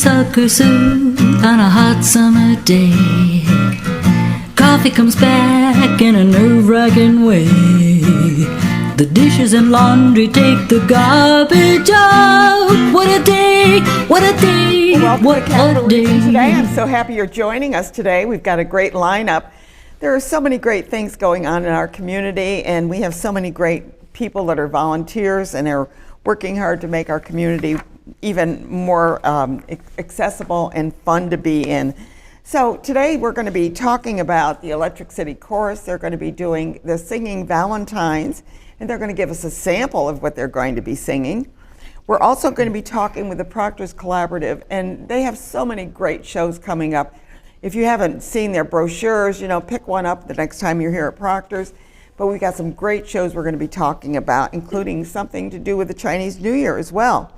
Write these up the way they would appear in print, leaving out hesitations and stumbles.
honeysuckle soup on a hot summer day. Coffee comes back in a nerve-wracking way. The dishes and laundry take the garbage out. What a day, what a day, Welcome what to Capital a day. Region Today. I'm so happy you're joining us today. We've got a great lineup. There are so many great things going on in our community, and we have so many great people that are volunteers and are working hard to make our community even more accessible and fun to be in. So today we're going to be talking about the Electric City Chorus. They're going to be doing the Singing Valentines, and they're going to give us a sample of what they're going to be singing. We're also going to be talking with the Proctors Collaborative, and they have so many great shows coming up. If you haven't seen their brochures, pick one up the next time you're here at Proctors. But we've got some great shows we're going to be talking about, including something to do with the Chinese New Year as well.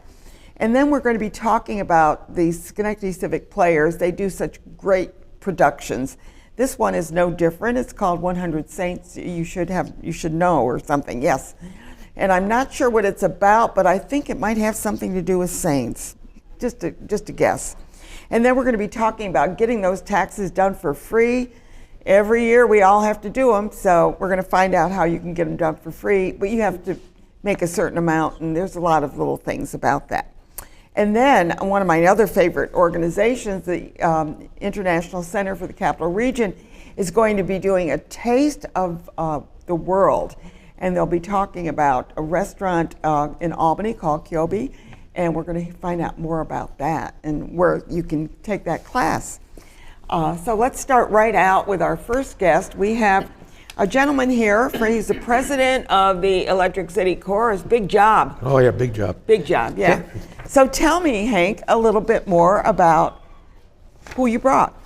And then we're going to be talking about the Schenectady Civic Players. They do such great productions. This one is no different. It's called 100 Saints You Should Know or something, yes. And I'm not sure what it's about, but I think it might have something to do with saints, just a guess. And then we're going to be talking about getting those taxes done for free. Every year we all have to do them, so we're going to find out how you can get them done for free, but you have to make a certain amount, and there's a lot of little things about that. And then one of my other favorite organizations, the International Center for the Capital Region, is going to be doing a taste of the world. And they'll be talking about a restaurant in Albany called Kyobi, and we're going to find out more about that and where you can take that class. So let's start right out with our first guest. We have a gentleman here. He's the president of the Electric City Chorus. Big job. Oh yeah, big job. Big job, yeah. So tell me, Hank, a little bit more about who you brought.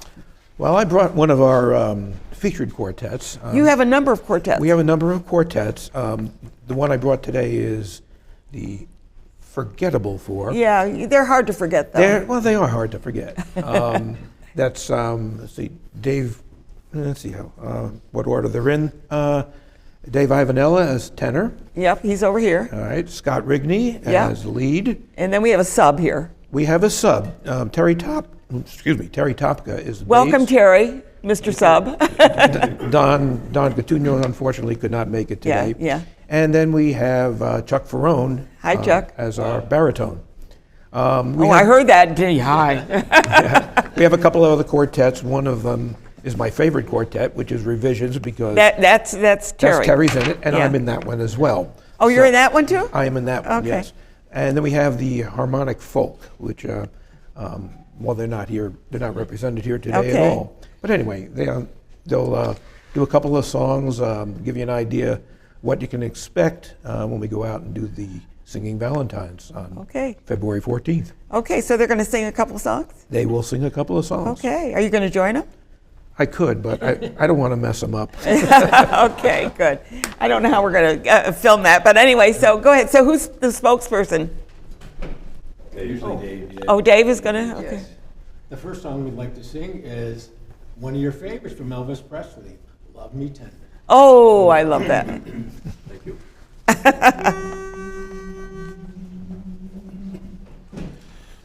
Well, I brought one of our featured quartets. You have a number of quartets. We have a number of quartets. The one I brought today is the Forgettable Four. Yeah, they're hard to forget, though. They are hard to forget. That's, let's see, Dave, let's see what order they're in. Dave Ivanella as tenor. Yep, he's over here. All right, Scott Rigney as lead. And then we have a sub here. We have a sub. Terry Topka is the Welcome, bass. Terry, Mr. Sub. Don Gattuno unfortunately could not make it today. Yeah. And then we have Chuck Ferrone. Hi, Chuck. As our baritone. I heard that. Hi. We have a couple of other quartets. One of them is my favorite quartet, which is Revisions, because that's Terry. Terry's in it, and Yeah. I'm in that one as well. Oh, you're in that one too? I am in that one, Okay. yes. And then we have the Harmonic Folk, which, well, they're not here, they're not represented here today at all. But anyway, they'll do a couple of songs, give you an idea what you can expect when we go out and do the Singing Valentines on February 14th. Okay, so they're going to sing a couple songs? They will sing a couple of songs. Okay, are you going to join them? I could, but I don't want to mess them up. Okay, good. I don't know how we're going to film that, but anyway, so go ahead. So who's the spokesperson? Usually Dave. Yeah. Oh, Dave is going to? Okay. Yes. The first song we'd like to sing is one of your favorites from Elvis Presley, Love Me Tender. Oh, I love that. Thank you.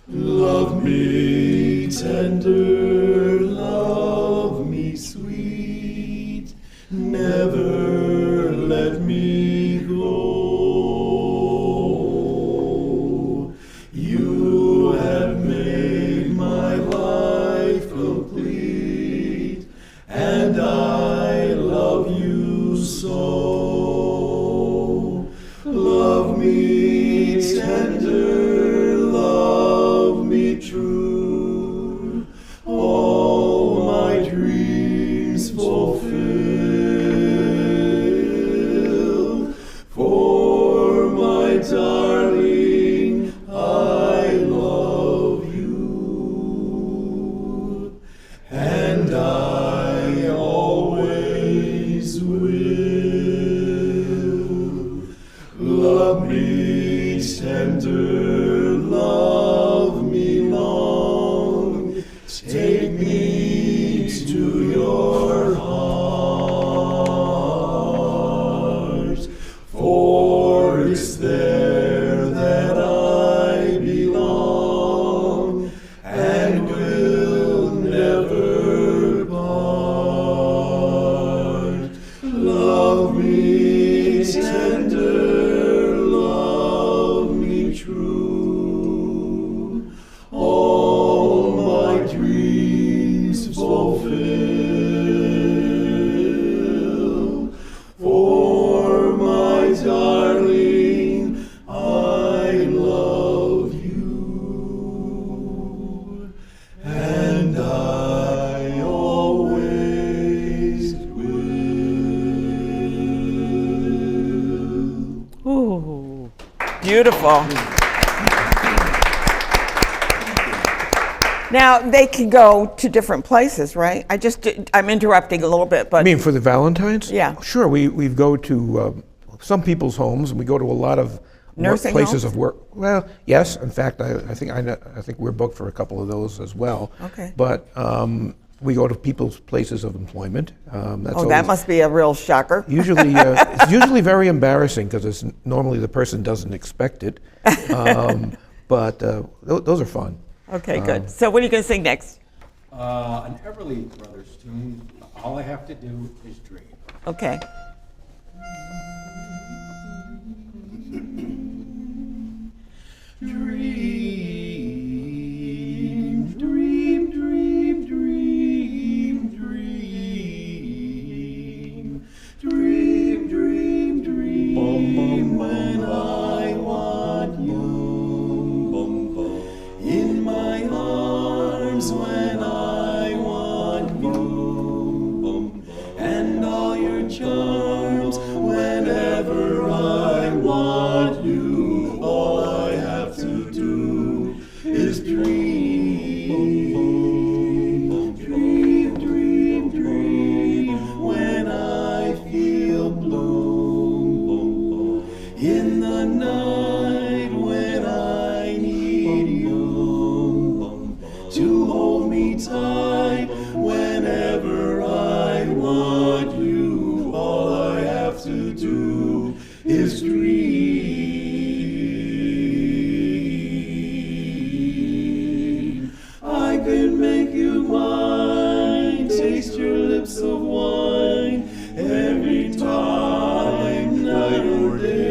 Love me tender, love me sweet, never let me go. You have made my life complete, and I love you so. Love me tender, love me true, all my dreams fulfill. For my darling, I love you, and I always will. Love me tender, love me long, take me to your heart, for it's there that I belong, and tender, love me true. All my dreams fulfill. For my darling, I love you, and I always will. Ooh, beautiful. Now, they can go to different places, right? I'm interrupting a little bit, but. I mean, for the Valentines? Yeah. Sure, we go to some people's homes, and we go to a lot of Nursing places homes? of work. Well, yes, in fact, I think we're booked for a couple of those as well. Okay. But we go to people's places of employment. That's Oh, that must be a real shocker. Usually, it's usually very embarrassing because normally the person doesn't expect it. But those are fun. Okay, good. So what are you going to sing next? An Everly Brothers tune, All I Have to Do Is Dream. Okay. Dream, dream, dream, dream, dream, dream, dream, dream, when I want you, in my arms when I want you, and all your charms whenever I want you. All I have to do is dream, dream, dream, dream, when I feel blue, in the night when I need you, to hold me tight whenever I want you. All I have to do is dream. I could make you mine, taste your lips of wine every time, night or day.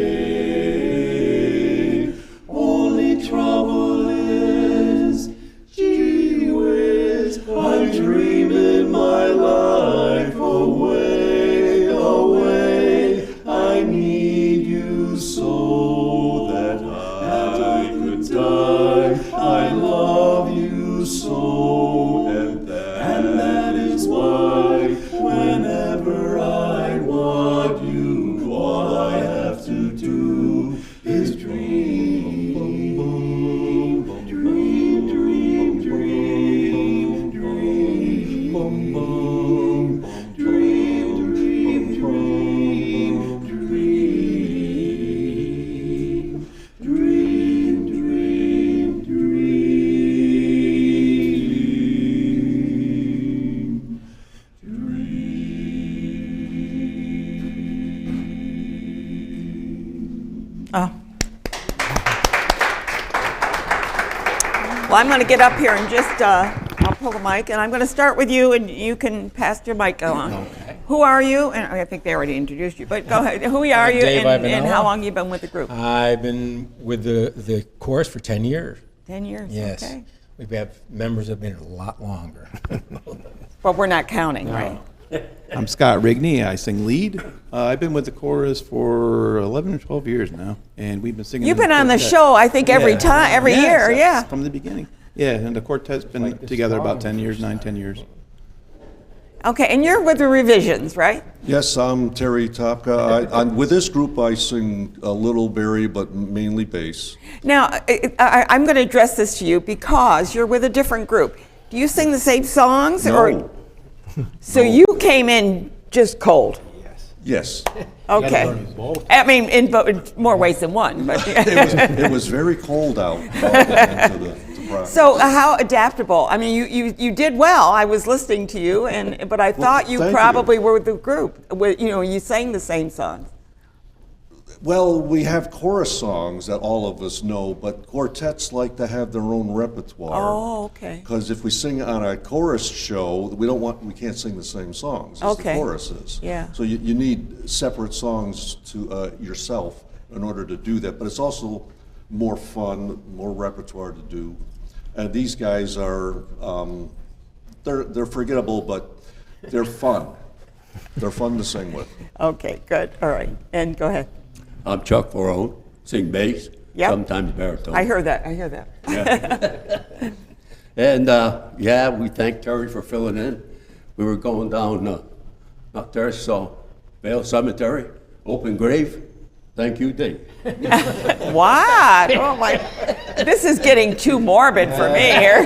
Only trouble is, gee whiz, I'm dreaming my life away, away. I need you so that I could die. I love you so, and that is why whenever I want you, all I have to do is dream, dream, dream, dream, dream, dream, dream, dream, dream, dream, dream, dream, dream. Oh. Well, I'm going to get up here and just, I'll pull the mic, and I'm going to start with you, and you can pass your mic along. Okay. Who are you? And I think they already introduced you, but go ahead. Who are you, Dave and Ivanella. how long you been with the group? I've been with the chorus for 10 years. 10 years, Yes. okay. We have members that have been a lot longer. But we're not counting, right? I'm Scott Rigney. I sing lead. I've been with the chorus for 11 or 12 years now, and we've been singing. You've in been on the quartet. show, I think, every Yeah. time, every Yes, year, that's yeah. from the beginning. Yeah, and the quartet's been Like this together song. about 10 years, 10 years. Okay, and you're with the Revisions, right? Yes, I'm Terry Topka. I'm with this group. I sing a little Barry, but mainly bass. Now, I'm going to address this to you because you're with a different group. Do you sing the same songs? No. So you came in just cold. Yes, Okay. learn both. I mean, in more ways than one, but. it was very cold out into the practice. So how adaptable? I mean, you did well. I was listening to you, but I thought you thank probably were with the group. You sang the same songs. Well, we have chorus songs that all of us know, but quartets like to have their own repertoire. Oh, okay. Because if we sing on a chorus show, we can't sing the same songs as Okay. the choruses. Yeah. So you need separate songs to yourself in order to do that. But it's also more fun, more repertoire to do. And these guys are, they're forgettable, but they're fun. They're fun to sing with. Okay, good. All right. And go ahead. I'm Chuck Forone, sing bass, Yep. sometimes baritone. I heard that. And yeah, we thank Terry for filling in. We were going down, not there, so Vale Cemetery, open grave. Thank you, Dave. What? Oh my, this is getting too morbid for me here.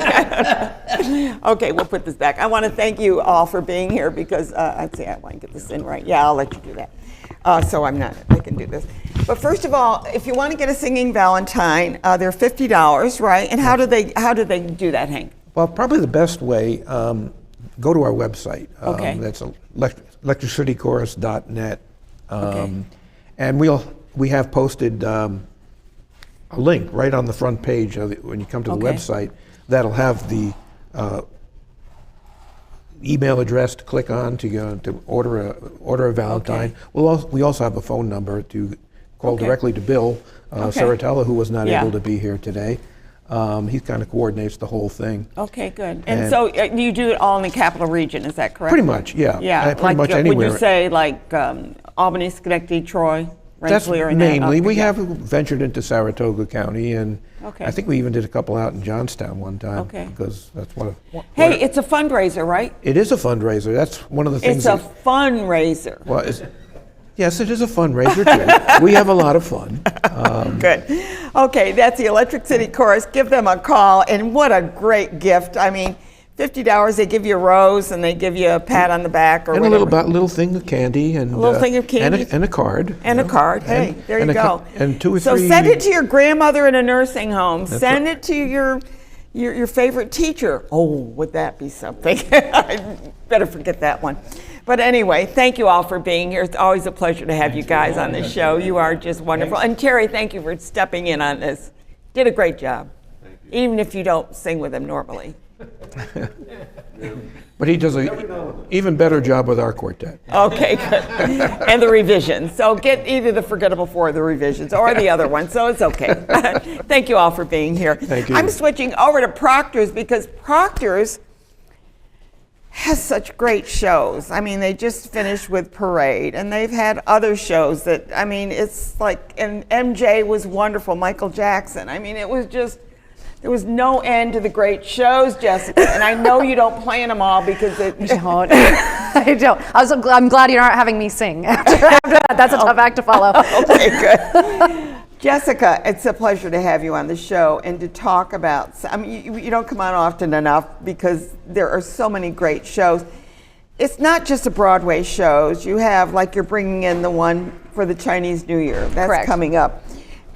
Okay, we'll put this back. I want to thank you all for being here because I'd say I want to get this in right. Yeah, I'll let you do that. So I can do this. But first of all, if you want to get a singing Valentine, they're $50, right? And how do they do that, Hank? Well, probably the best way, go to our website. Okay. That's electricitychorus.net. Okay. And we have posted a link right on the front page when you come to the Okay. website that'll have the email address to click on to order a Valentine. Okay. We also have a phone number to call Okay. directly to Bill Saratella, who was not Yeah. able to be here today. He kind of coordinates the whole thing. Okay, good. And And- so you do it all in the capital region, is that correct? Pretty much, yeah. Yeah, Pretty like much would anywhere. you say like Albany, Schenectady, Troy, That's Rensselaer, and mainly. that? We Yeah. have ventured into Saratoga County, and Okay. I think we even did a couple out in Johnstown one time. Okay. Because that's Hey, it's a fundraiser, right? it is a fundraiser. That's one of the things. It's a fundraiser. Well, yes, it is a fundraiser too. We have a lot of fun. Good. Okay, that's the Electric City Chorus. Give them a call, and what a great gift. I mean, $50, they give you a rose, and they give you a pat on the back or And a whatever. little thing of candy, and A little thing of candy. and a card. And a card. Hey, And- there and you a go. and 2 or 3. So send it to your grandmother in a nursing home. Send right. it to your favorite teacher. Oh, would that be something? I better forget that one. But anyway, thank you all for being here. It's always a pleasure to have you guys on this show. You are just wonderful. And Terry, thank you for stepping in on this. Did a great job. Even if you don't sing with him normally. But he does an even better job with our quartet. Okay, good. And the revisions. So get either the Forgettable Four or the revisions or the other one, so it's okay. Thank you all for being here. Thank you. I'm switching over to Proctor's because Proctor's has such great shows. I mean, they just finished with Parade, and they've had other shows that, I mean, it's like, and MJ was wonderful, Michael Jackson. I mean, it was just, there was no end to the great shows, Jessica. And I know you don't plan them all because it. Don't. I don't. I'm glad you're not having me sing after that. That's a tough act to follow. Okay, good. Jessica, it's a pleasure to have you on the show and to talk about, I mean, you don't come on often enough because there are so many great shows. It's not just the Broadway shows. You have, like, you're bringing in the one for the Chinese New Year. That's Correct. coming up.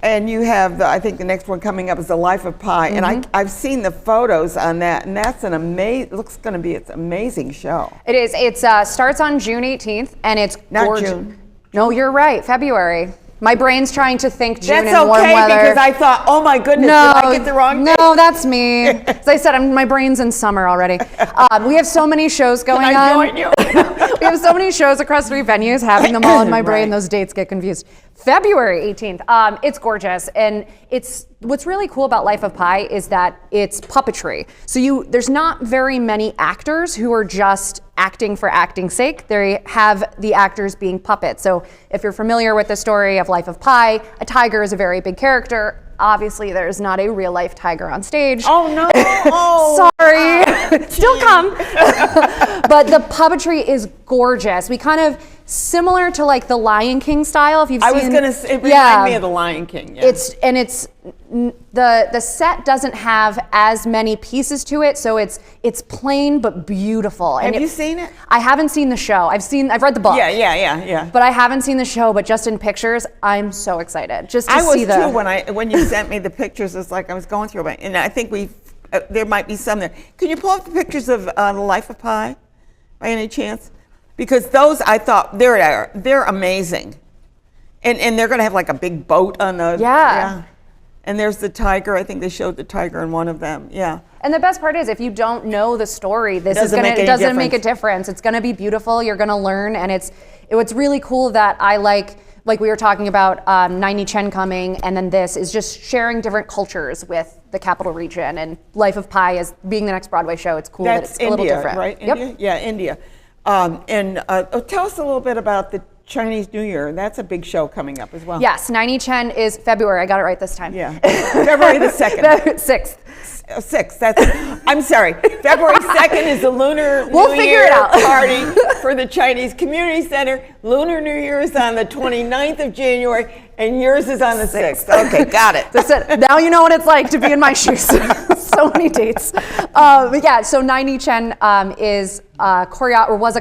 And you have, I think the next one coming up is The Life of Pi. Mm-hmm. And I've seen the photos on that, and that's an it's going to be an amazing show. It is. It starts on June 18th, and it's Not gorgeous. June. No, you're right. February. My brain's trying to think June That's in warm okay weather. because I thought, oh my goodness, no, did I get the wrong no, date? that's me. As I said, my brain's in summer already. We have so many shows going Can I on. join you? We have so many shows across 3 venues, having them all in my brain, Right. those dates get confused. February 18th, it's gorgeous. And what's really cool about Life of Pi is that it's puppetry. So there's not very many actors who are just acting for acting's sake. They have the actors being puppets. So if you're familiar with the story of Life of Pi, a tiger is a very big character. Obviously, there's not a real life tiger on stage. Oh no! Oh, Sorry, still come. But the puppetry is gorgeous. We kind of similar to like the Lion King style. If you've I seen, was gonna say, it reminded me of The Lion King. Yeah. The set doesn't have as many pieces to it, so it's plain but beautiful. Have you seen it? I haven't seen the show. I've read the book. Yeah. But I haven't seen the show. But just in pictures, I'm so excited. Just to I was see the. too when you sent me the pictures. It's like I was going through it, and I think there might be some there. Can you pull up the pictures of The Life of Pi, by any chance? Because those I thought they're amazing. And they're going to have like a big boat on the Yeah. And there's the tiger. I think they showed the tiger in one of them. Yeah. And the best part is, if you don't know the story, this is Doesn't gonna make any it doesn't make a difference. difference. It's gonna be beautiful. You're gonna learn, and what's really cool that I like we were talking about 90 Chen coming, and then this is just sharing different cultures with the capital region. And Life of Pi is being the next Broadway show. It's cool that That's it's a little India, different. right? Yep. India? Yeah, India. Tell us a little bit about the Chinese New Year. That's a big show coming up as well. Yes, 90 Chen is February. I got it right this time. Yeah. February the 2nd. 6th. 6th. I'm sorry. February 2nd is the Lunar We'll New figure Year it out. party for the Chinese Community Center. Lunar New Year is on the 29th of January, and yours is on the 6th. Okay, got it. That's it. Now you know what it's like to be in my shoes. So many dates. But yeah, so 90 Chen was a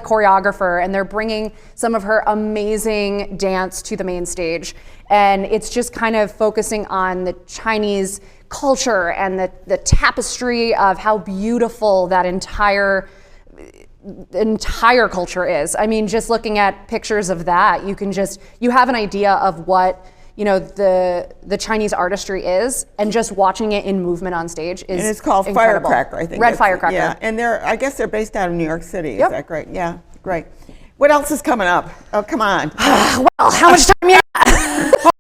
choreographer, and they're bringing some of her amazing dance to the main stage. And it's just kind of focusing on the Chinese culture and the tapestry of how beautiful that entire culture is. I mean, just looking at pictures of that, you have an idea of what the Chinese artistry is, and just watching it in movement on stage is And it's called incredible. Firecracker, I think. Red Firecracker. Yeah, and I guess they're based out of New York City. Yep. Is that great? Yeah, great. What else is coming up? Oh, come on. Well, how much time you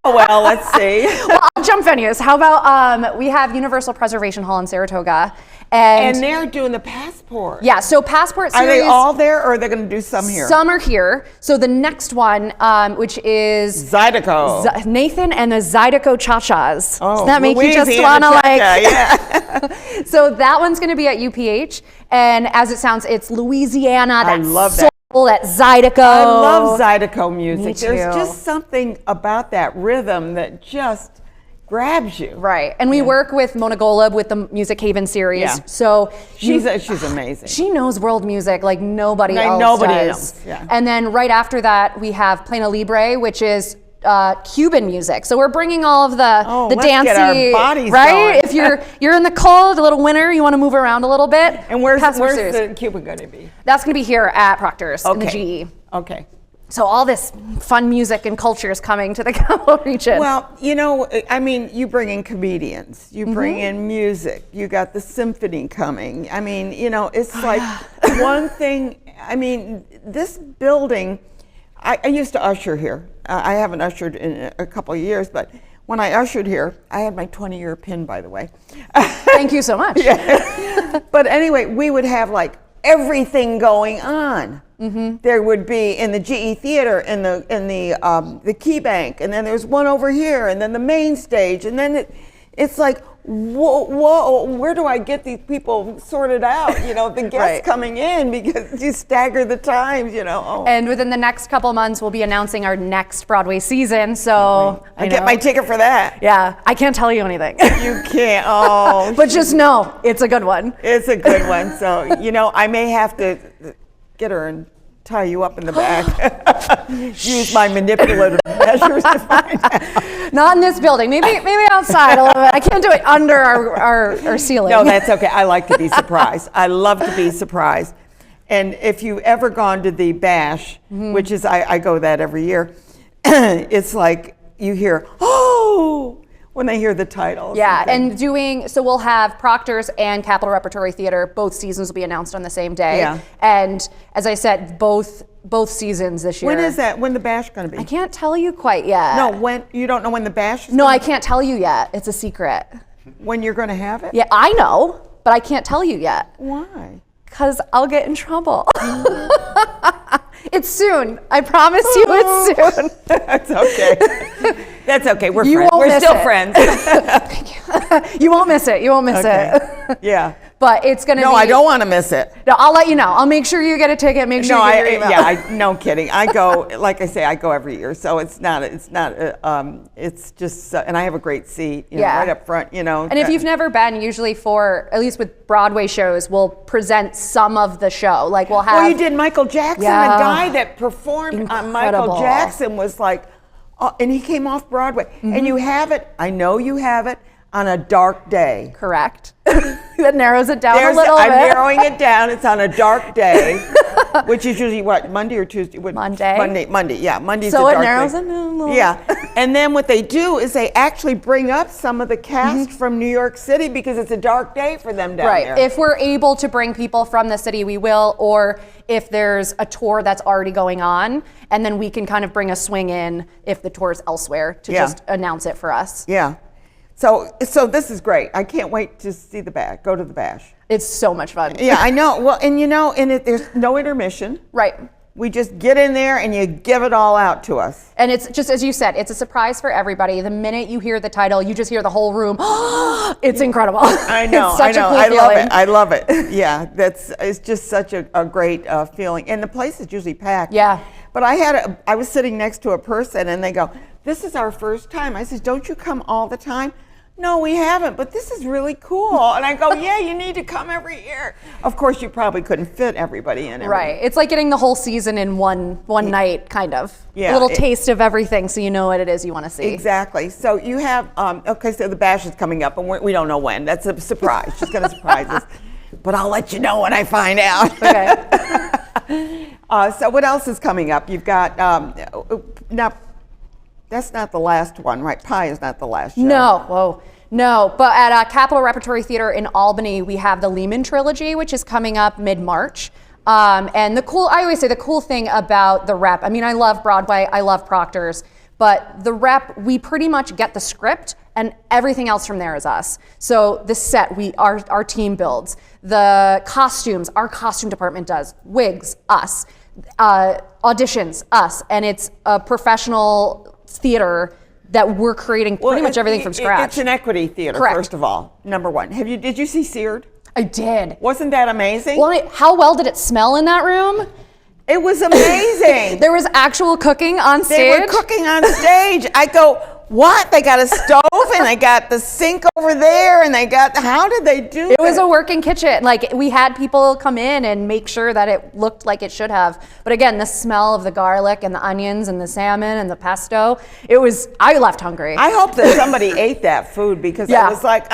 Oh, well, let's see. Well, I'll jump venues. How about we have Universal Preservation Hall in Saratoga, And they're doing the Passport. yeah, so Passport Are series. they all there, or are they going to do some here? Some are here. So the next one, which is Zydeco. Nathan and the Zydeco Cha-Chas. Oh, Does that make you just Louisiana want to Cha-Cha, yeah. So that one's going to be at UPH, and as it sounds, it's Louisiana. I That love that. soul, that Zydeco. I love Zydeco music. Me There's too. just something about that rhythm that just grabs you. Right, and we work with Mona Golub with the Music Haven series. Yeah. So She's amazing. She knows world music like nobody Like else nobody does. else, yeah. And then right after that, we have Plena Libre, which is Cuban music. So we're bringing all of the let's dancey, get our bodies right? going. If you're in the cold, a little winter, you want to move around a little bit. And where's Passport series. the Cuba going to be? That's going to be here at Proctor's in the GE. Okay. So all this fun music and culture is coming to the capital region. Well, I mean, you bring in comedians, you bring in music, you got the symphony coming. I mean, it's like one thing. I mean, this building, I used to usher here. I haven't ushered in a couple of years, but when I ushered here, I had my 20-year pin, by the way. Thank you so much. But anyway, we would have like everything going on. There would be in the GE Theater, in the Key Bank, and then there's one over here, and then the main stage, and then it's like, whoa, where do I get these people sorted out? The guests Right. coming in, because you stagger the times. Oh. And within the next couple of months, we'll be announcing our next Broadway season. So I get my ticket for that. Yeah, I can't tell you anything. You can't. Oh, But just know it's a good one. it's a good one. So I may have to get her and tie you up in the back. Use my manipulative measures to find out. Not in this building. Maybe outside a little bit. I can't do it under our ceiling. No, that's okay. I like to be surprised. I love to be surprised. And if you've ever gone to the Bash, which is, I go that every year, it's like you hear, oh, when they hear the titles. Yeah, things. and so we'll have Proctor's and Capitol Repertory Theater. Both seasons will be announced on the same day. Yeah. And as I said, both seasons this year. When is that? When the Bash going to be? I can't tell you quite yet. No, when you don't know when the Bash is No, gonna I can't tell you yet. It's a secret. when you're going to have it? Yeah, I know, but I can't tell you yet. Why? Because I'll get in trouble. It's soon. I promise you it's soon. That's okay. That's okay. We're You friends. won't We're miss still it. friends. You won't miss it. You won't miss it. Yeah. But it's going to be. No, I don't want to miss it. No, I'll let you know. I'll make sure you get a ticket. Make sure No, you get your email. no kidding. I go, like I say, I go every year, so it's just, and I have a great seat, Yeah. right up front, And if you've never been, usually at least with Broadway shows, we'll present some of the show. Like we'll have. Well, you did Michael Jackson. Yeah. The guy that performed on Michael Incredible. Jackson was like, and he came off Broadway, and you have it. I know you have it on a dark day. Correct. That narrows it down a I'm little bit. narrowing it down. It's on a dark day. which is usually what, Monday or Tuesday? Monday. Monday. Yeah, Monday's So the it dark narrows day. it down a little. Yeah, and then what they do is they actually bring up some of the cast from New York City because it's a dark day for them down Right. there. If we're able to bring people from the city, we will, or if there's a tour that's already going on, and then we can kind of bring a swing in if the tour's elsewhere to Yeah. just announce it for us. Yeah. So this is great. I can't wait to see the bash. Go to the bash. It's so much fun. Yeah, I know. Well, and there's no intermission. Right. We just get in there and you give it all out to us. And it's just, as you said, it's a surprise for everybody. The minute you hear the title, you just hear the whole room. It's incredible. I know. It's such I know. a cool I love feeling. it. I love it. Yeah, it's just such a great feeling. And the place is usually packed. Yeah. But I was sitting next to a person and they go, "This is our first time." I said, "Don't you come all the time?" "No, we haven't, but this is really cool." And I go, "Yeah, you need to come every year." Of course, you probably couldn't fit everybody in. Right. It's like getting the whole season in one night, kind of. Yeah, A little taste of everything so you know what it is you want to see. Exactly. So you have, okay, so the bash is coming up, and we don't know when. That's a surprise. She's going to surprise us. But I'll let you know when I find out. Okay. So what else is coming up? You've got, now, that's not the last one, right? Pie is not the last show. No. Whoa. No. But at Capitol Repertory Theater in Albany, we have the Lehman Trilogy, which is coming up mid-March. And I always say the cool thing about the Rep, I mean, I love Broadway, I love Proctor's, but the Rep, we pretty much get the script and everything else from there is us. So the set, our team builds. The costumes, our costume department does. Wigs, us. Auditions, us. And it's a professional theater that we're creating pretty much everything from scratch. It's an equity theater, Correct. first of all, number one. Did you see Seared? I did. Wasn't that amazing? Well, how well did it smell in that room? It was amazing. There was actual cooking on stage. They were cooking on stage. I go, what? They got a stove and they got the sink over there and how did they do that? It was a working kitchen. Like, we had people come in and make sure that it looked like it should have. But again, the smell of the garlic and the onions and the salmon and the pesto, I left hungry. I hope that somebody ate that food because Yeah. I was like,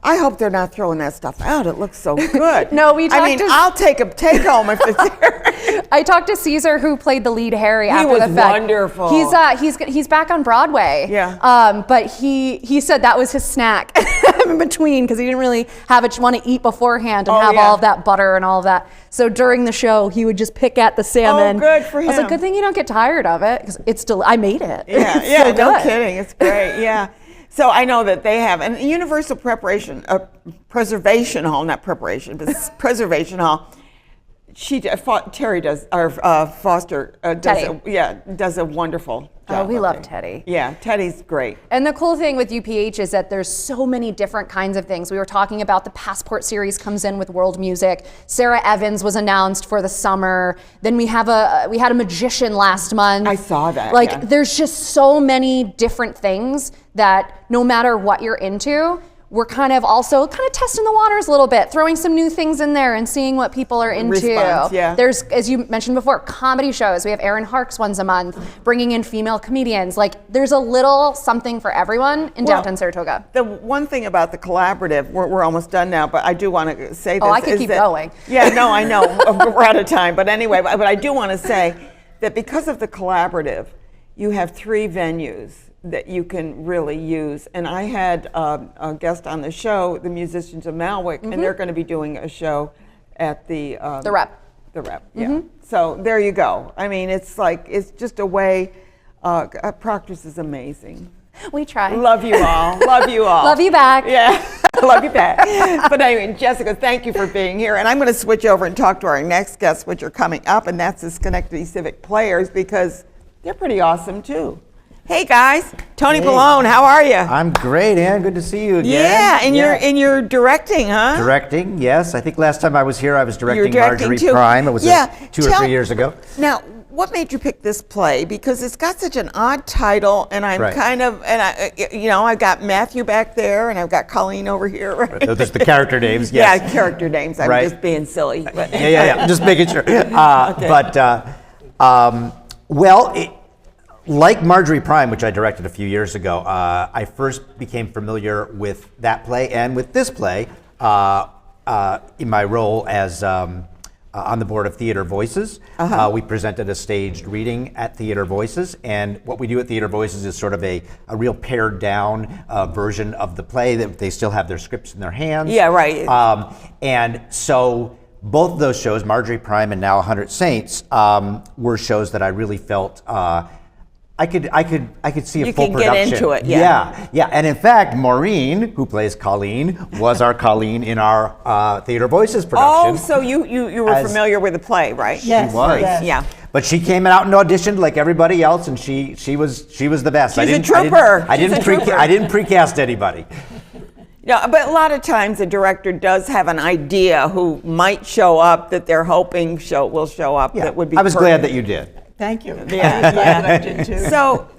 I hope they're not throwing that stuff out. It looks so good. No, I'll take a take home if it's there. I talked to Caesar, who played the lead Harry after was the fact. wonderful. He's back on Broadway. Yeah. But he said that was his snack in between because he didn't really want to eat beforehand and have all of that butter and all of that. So during the show, he would just pick at the salmon. Oh, good for him. I was like, good thing you don't get tired of it because I made it. Yeah, It's yeah, so no good. kidding. It's great. Yeah. So I know that they have an Universal Preservation Hall, not preparation, but Preservation Hall. Terry does, or Foster does a wonderful job. Oh, we up love there. Teddy. Yeah, Teddy's great. And the cool thing with UPH is that there's so many different kinds of things. We were talking about the Passport series comes in with world music. Sarah Evans was announced for the summer. Then we had a magician last month. I saw that. Like, yeah. there's just so many different things that no matter what you're into, we're kind of testing the waters a little bit, throwing some new things in there and seeing what people are into. Response, yeah. There's, as you mentioned before, comedy shows. We have Aaron Harks once a month, bringing in female comedians. Like, there's a little something for everyone in downtown Saratoga. The one thing about the collaborative, we're almost done now, but I do want to say this. I could keep going. Yeah, no, I know. We're out of time. But anyway, but I do want to say that because of the collaborative, you have 3 venues that you can really use. And I had a guest on the show, the Musicians of Malwick, and they're going to be doing a show at the Rep. The Rep, yeah. So there you go. I mean, it's just a way. Proctor's is amazing. We try. Love you all. Love you all. Love you back. Yeah, love you back. But anyway, Jessica, thank you for being here. And I'm going to switch over and talk to our next guests, which are coming up, and that's the Schenectady Civic Players, because they're pretty awesome too. Hey guys, Tony Pallone, how are you? I'm great, Ann. Good to see you again. Yeah, and you're directing, huh? Directing, yes. I think last time I was here, I was directing, directing Marjorie too. Prime. It was 2 or 3 years ago. Now, what made you pick this play? Because it's got such an odd title, and I'm Right. I've got Matthew back there, and I've got Colleen over here. Right? Those are the character names, yes. Yeah, character names. I'm Right. just being silly. But Yeah. Just making sure. Like Marjorie Prime, which I directed a few years ago, I first became familiar with that play and with this play in my role as on the board of Theater Voices. We presented a staged reading at Theater Voices, and what we do at Theater Voices is sort of a real pared down version of the play. That they still have their scripts in their hands. Yeah, right. And so both of those shows, Marjorie Prime and now 100 Saints, were shows that I really felt I could see a You full can get production. into it, yeah. Yeah. And in fact, Maureen, who plays Colleen, was our Colleen in our Theater Voices production. Oh, so you were As- familiar with the play, right? Yes, she was. Yes. Yeah. But she came out and auditioned like everybody else, and she was the best. She's a trooper. I She's a didn't trooper. precast anybody. Yeah, but a lot of times a director does have an idea who might show up that they're hoping will show up. Yeah. That would be. I was glad perfect. that you did. Thank you. Yeah, I did too.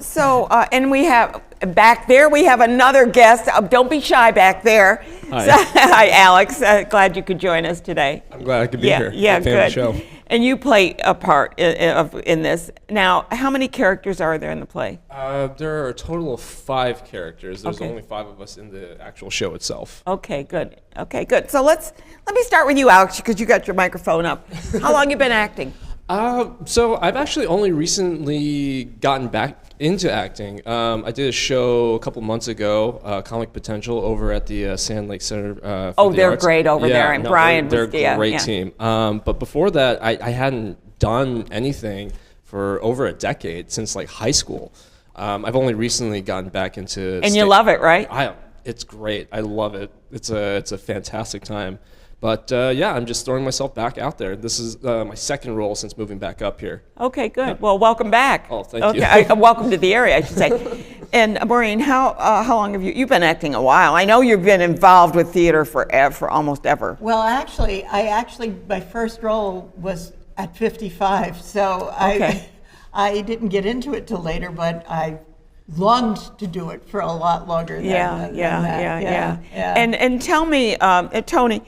So, and we have back there. We have another guest. Don't be shy back there. Hi. Hi, Alex. Glad you could join us today. I'm glad I could be Yeah, here. yeah, Big fan of good. the show. And you play a part in this. Now, how many characters are there in the play? There are a total of 5 characters. There's Okay. only 5 of us in the actual show itself. Okay, good. Okay, good. So let me start with you, Alex, because you got your microphone up. How long you been acting? So I've actually only recently gotten back into acting. I did a show a couple months ago, Comic Potential, over at the Sand Lake Center. For Oh, the they're Arts. great over there, and Brian they're was- yeah, a great yeah. team. But before that, I hadn't done anything for over a decade, since like high school. I've only recently gotten back into. And you love it, right? It's great. I love it. It's a fantastic time. But yeah, I'm just throwing myself back out there. This is my second role since moving back up here. Okay, good. Well, welcome back. Oh, thank you. Okay, welcome to the area, I should say. And Maureen, how long have you've been acting a while? I know you've been involved with theater for almost ever. Well, actually, my first role was at 55, so Okay. I didn't get into it till later, but I longed to do it for a lot longer than that. Yeah. And tell me, Tony,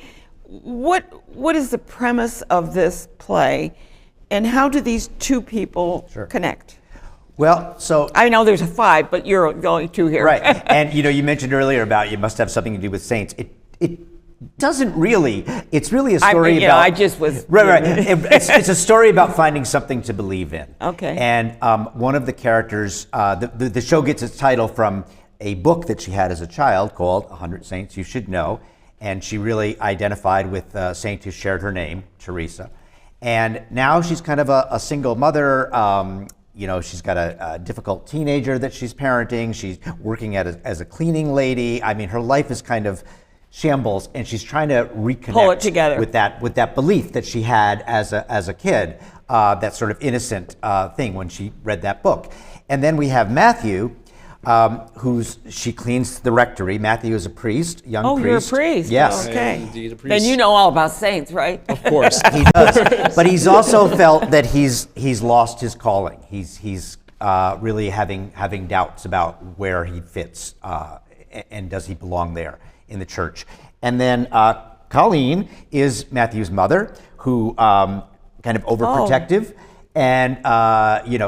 what is the premise of this play, and how do these two people connect? Well, so I know there's 5, but you're the only 2 here. right, and you mentioned earlier about you must have something to do with saints. It doesn't really. It's really a story about. I just was right. It's a story about finding something to believe in. Okay. And one of the characters, the show gets its title from a book that she had as a child called 100 Saints You Should Know, and she really identified with a saint who shared her name, Teresa. And now she's kind of a single mother. She's got a difficult teenager that she's parenting. She's working as a cleaning lady. I mean, her life is kind of shambles, and she's trying to reconnect Pull it together. with that belief that she had as a kid, that sort of innocent thing when she read that book. And then we have Matthew, she cleans the rectory. Matthew is a priest, young priest. Oh, you're a priest. Yes. Okay. Indeed, a priest. Then you know all about saints, right? Of course. He does, but he's also felt that he's lost his calling. He's really having doubts about where he fits and does he belong there in the church. And then Colleen is Matthew's mother, who kind of overprotective. And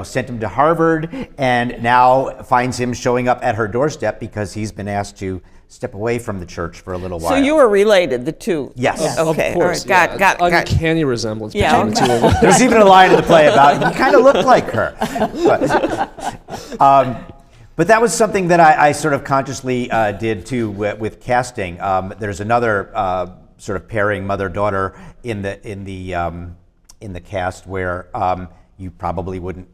sent him to Harvard, and now finds him showing up at her doorstep because he's been asked to step away from the church for a little while. So you were related, the two? Yes. Okay. Of course. All right. Got. Uncanny resemblance Yeah. between the two of them. There's even a line in the play about you kind of look like her. But that was something that I sort of consciously did too with casting. There's another sort of pairing mother-daughter in the cast where you probably wouldn't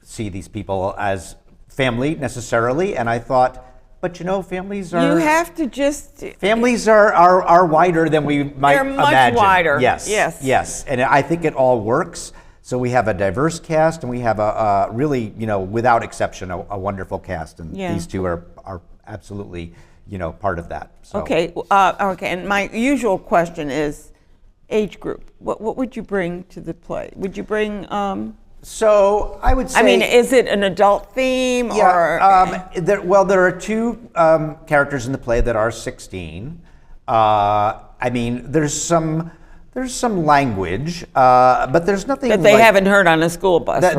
see these people as family necessarily, and I thought, but families are. You have to just. Families are wider than we might They're much imagine. wider. Yes, and I think it all works. So we have a diverse cast, and we have a really, without exception, a wonderful cast, and Yeah. these two are absolutely, part of that. So. Okay. Okay. And my usual question is, age group. What would you bring to the play? Would you bring? So I would say. I mean, is it an adult theme or? There are 2 characters in the play that are 16. I mean, there's some language, but there's nothing that they like, haven't heard on a school bus. Right.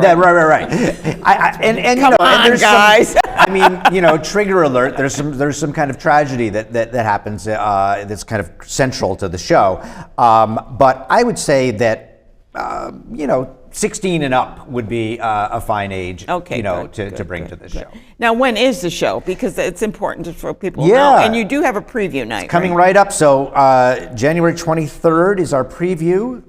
And Come on, and there's guys. Some, I mean, trigger alert. There's some kind of tragedy that happens that's kind of central to the show. But I would say that 16 and up would be a fine age, Okay, to bring to the show. Now, when is the show? Because it's important for people to know. Yeah. And you do have a preview night. Coming right up. So January 23rd is our preview,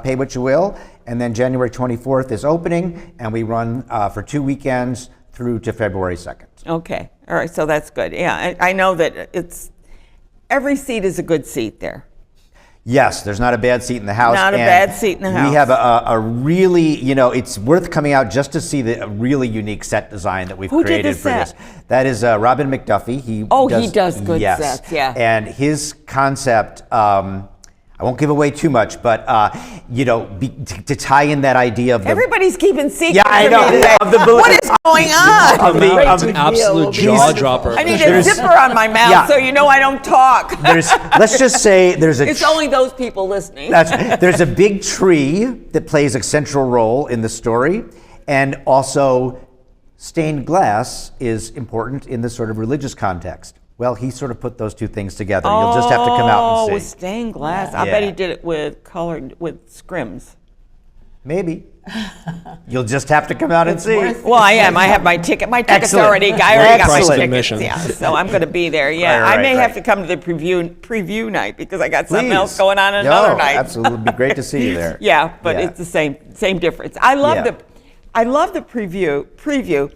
Pay What You Will. And then January 24th is opening. And we run for 2 weekends through to February 2nd. Okay. All right. So that's good. Yeah. I know that every seat is a good seat there. Yes, there's not a bad seat in the house. Not a bad seat in the house. We have a really, it's worth coming out just to see the really unique set design that we've Who did created the for this. set? That is Robin McDuffie. He does good sets, yeah. And his concept, I won't give away too much, but to tie in that idea of the Everybody's keeping secrets. Yeah, I know. from me today. Of the What is going on? It's an absolute jaw dropper. I need a zipper on my mouth so you know I don't talk. Let's just say It's only those people listening. There's a big tree that plays a central role in the story, and also stained glass is important in this sort of religious context. Well, he sort of put those two things together. You'll just have to come out and see. With stained glass. I bet he did it with scrims. Maybe. You'll just have to come out and see. Well, I am. I have my ticket. My ticket's Excellent. I already got my Excellent. tickets. Yeah, so I'm going to be there. Yeah, Right, I may have right. to come to the preview night because I got something Please. else going on another night. Absolutely, it'd be great to see you there. Yeah, but it's the same difference. I love Yeah. the preview.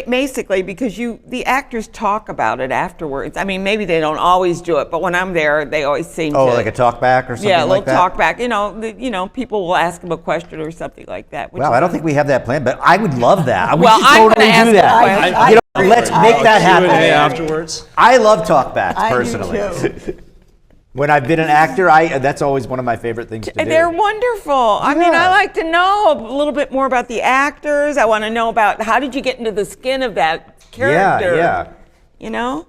Basically, because the actors talk about it afterwards. I mean, maybe they don't always do it, but when I'm there, they always seem to. Oh, like a talk back or something Yeah, a little like that? talk back. People will ask them a question or something like that. Wow, I don't think we have that planned, but I would love that. Well, we should I'm totally gonna ask do that. a question. Let's make that happen. Q&A afterwards. I love talkbacks I do personally. too. When I've been an actor, that's always one of my favorite things to do. They're wonderful. I mean, I like to know a little bit more about the actors. I want to know about how did you get into the skin of that character. Yeah.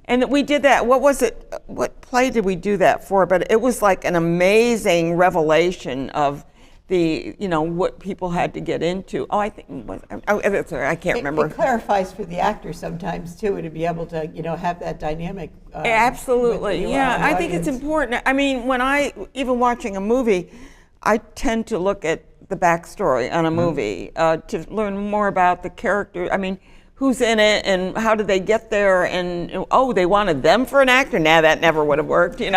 And we did that. What was it? What play did we do that for? But it was like an amazing revelation of what people had to get into. Oh, I think it was. I can't remember. It clarifies for the actor sometimes too, to be able to have that dynamic. Absolutely, with the yeah. I think it's audience. important. I mean, when even watching a movie, I tend to look at the backstory on a movie to learn more about the character. I mean, who's in it and how did they get there? And they wanted them for an actor. Nah, that never would have worked. Yeah,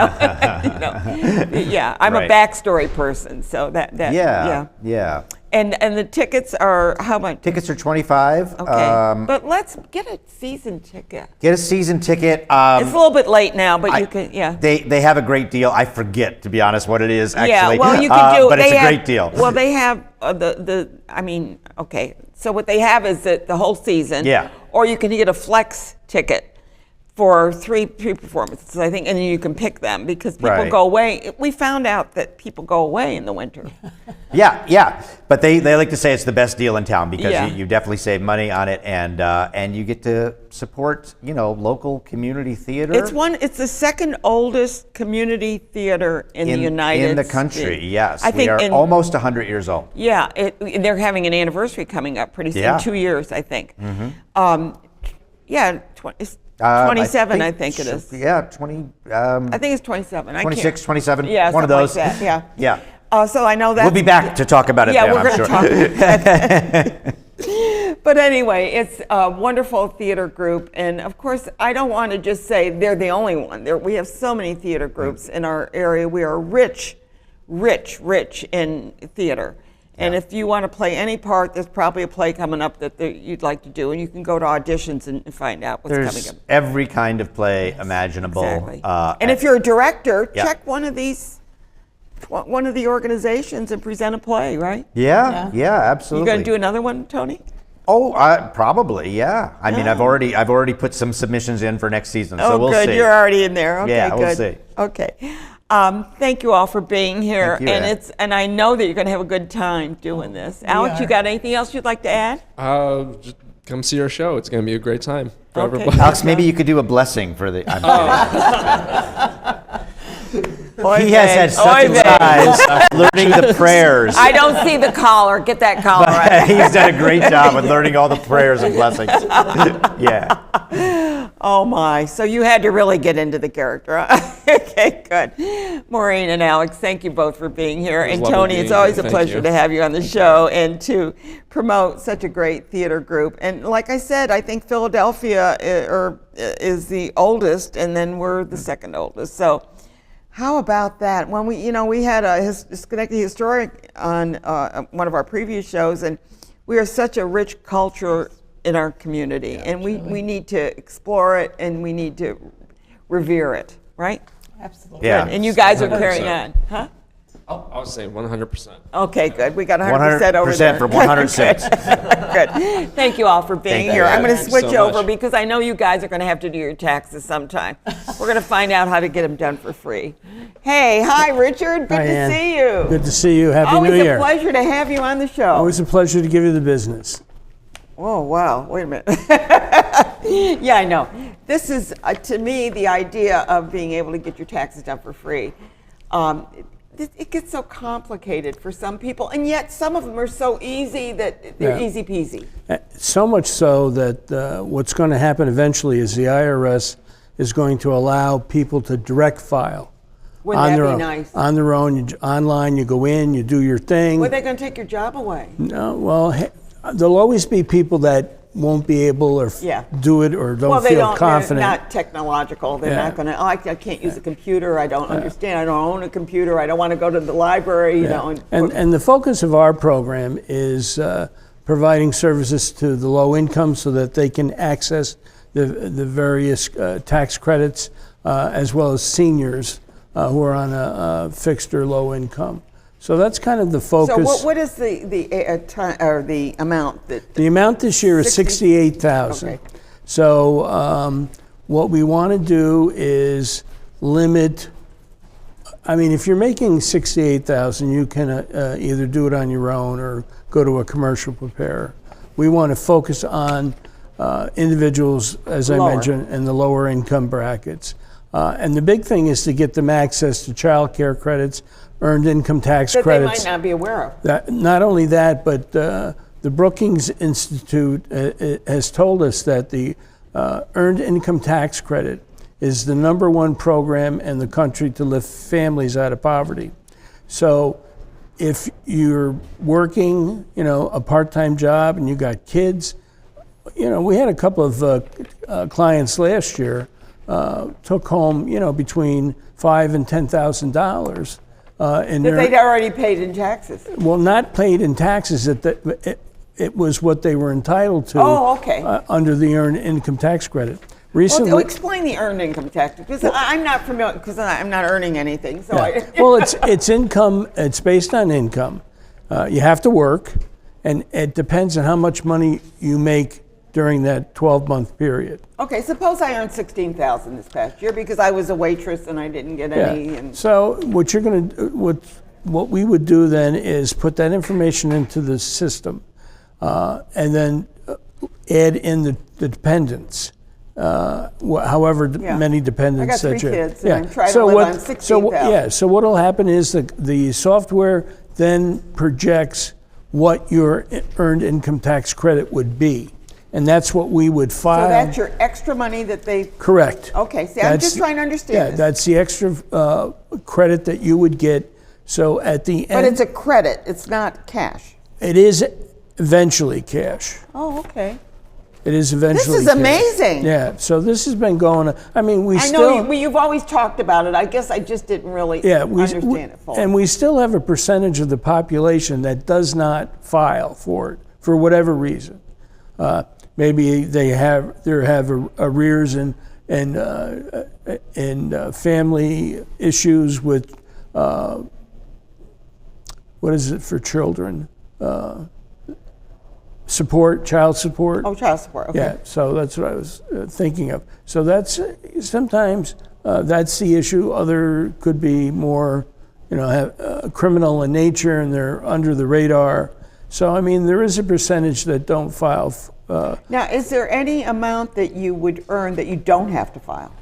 I'm a backstory person, so that Yeah. And the tickets are how much? Tickets are $25. Okay, but let's get a season ticket. Get a season ticket. It's a little bit late now, but you can, They have a great deal. I forget, to be honest, what it is actually. Yeah, well, you can do. But it's a great deal. Well, they have okay. So what they have is the whole season. Yeah. Or you can get a flex ticket for three performances, I think, and then you can pick them because people Right. go away. We found out that people go away in the winter. Yeah. But they like to say it's the best deal in town because Yeah. you definitely save money on it and you get to support local community theater. It's the second oldest community theater in the United States. in the country. Yes, I think we are almost 100 years old. Yeah, they're having an anniversary coming up pretty soon, Yeah. 2 years, I think. Mm-hmm. It's 27, I think it is. Yeah, 20. I think it's 27. 26, 27. Yeah, one of something those. like that, yeah. Yeah. So I know that. We'll be back to talk about it Yeah, then, we're I'm going sure. to talk about that. But anyway, it's a wonderful theater group. And of course, I don't want to just say they're the only one. We have so many theater groups in our area. We are rich in theater. And if you want to play any part, there's probably a play coming up that you'd like to do, and you can go to auditions and find out what's coming There's up. every kind of play imaginable. Exactly. And if you're a director, check one of the organizations and present a play, right? Yeah, You absolutely. going to do another one, Tony? Oh, probably, yeah. I mean, I've already put some submissions in for next season, so we'll good. see. You're already in there. Okay, Yeah, good. we'll see. Okay. Thank you all for being here. Thank you, Ann. And I know that you're going to have a good time doing this. Alex, you got anything else you'd like to add? Just come see our show. It's going to be a great time for Okay. everybody. Alex, maybe you could do a blessing for the. I'm Oy he has vey. had such Oy a vey. time learning the prayers. I don't see the collar. Get that collar right. He's done a great job with learning all the prayers and blessings. Yeah. Oh my! So you had to really get into the character. Huh? Okay, good. Maureen and Alex, thank you both for being here. It was And lovely Tony, being it's always here. a Thank pleasure you. to have you on the show and to promote such a great theater group. And like I said, I think Philadelphia is the oldest, and then we're the second oldest. So how about that? When we had a Schenectady Historic on one of our previous shows, and we are such a rich culture in our community, and we need to explore it, and we need to revere it, right? Absolutely. Yeah. And you guys are 100%. carrying on, huh? I would say 100%. Okay, good. We got 100% over there. 100% for 106. Good. Thank you all for being Thank here. you. I'm going to Thanks so switch over much. because I know you guys are going to have to do your taxes sometime. We're going to find out how to get them done for free. Hey, hi, Richard. Good Hi, to Ann. see you. Good to see you. Happy Always New a Year. pleasure to have you on the show. Always a pleasure to give you the business. Oh, wow. Wait a minute. Yeah, I know. This is, to me, the idea of being able to get your taxes done for free. It gets so complicated for some people, and yet some of them are so easy that they're Yeah. easy peasy. So much so that what's going to happen eventually is the IRS is going to allow people to direct file. Wouldn't on that their be own. nice? On their own, online, you go in, you do your thing. Well, they're going to take your job away. No, well, there'll always be people that won't be able or Yeah. do it or don't Well, they feel don't. confident. They're not technological. They're Yeah. not going to. Oh, I can't use a computer. I don't understand. I don't own a computer. I don't want to go to the library. You know. And the focus of our program is providing services to the low income so that they can access the various tax credits, as well as seniors who are on a fixed or low income. So that's kind of the focus. So what is the amount that? The amount this year is 60? $68,000. Okay. So what we want to do is limit. I mean, if you're making $68,000, you can either do it on your own or go to a commercial preparer. We want to focus on individuals, as Lower. I mentioned, in the lower income brackets. And the big thing is to get them access to child care credits, earned income tax That credits. they might not be aware of. Not only that, but the Brookings Institute has told us that the Earned Income Tax Credit is the #1 program in the country to lift families out of poverty. So if you're working, a part-time job and you got kids, we had a couple of clients last year took home, between $5,000 and $10,000. That they'd already paid in taxes. Well, not paid in taxes. It was what they were entitled to. Oh, okay. Under the Earned Income Tax Credit. Well, Recently, explain the earned income tax, because I'm not familiar, because I'm not earning anything. So well, it's income. It's based on income. You have to work, and it depends on how much money you make during that 12-month period. Okay, suppose I earned $16,000 this past year because I was a waitress and I didn't get any. And So what you're going to what we would do then is put that information into the system, and then add in the dependents. However many dependents I got that 3 you kids and I'm trying to live on $16,000. So what'll happen is the software then projects what your earned income tax credit would be, and that's what we would file. so that's your extra money that they. Correct. Okay, see, I'm just trying to understand Yeah, this. that's the extra credit that you would get. So at the But end, it's a credit, it's not cash. it is eventually cash. Oh, okay. It is eventually. is cash. amazing. Yeah. So this has been going. I mean, we I still. know you've always talked about it. I guess I just didn't really understand it fully. And we still have a percentage of the population that does not file for it for whatever reason. Maybe they have arrears and family issues with what is it for children? Support, child support. Oh, child support. Okay. Yeah, so that's what I was thinking of. So that's sometimes that's the issue. Other could be more, criminal in nature, and they're under the radar. So I mean, there is a percentage that don't file. Now, is there any amount that you would earn that you don't have to file?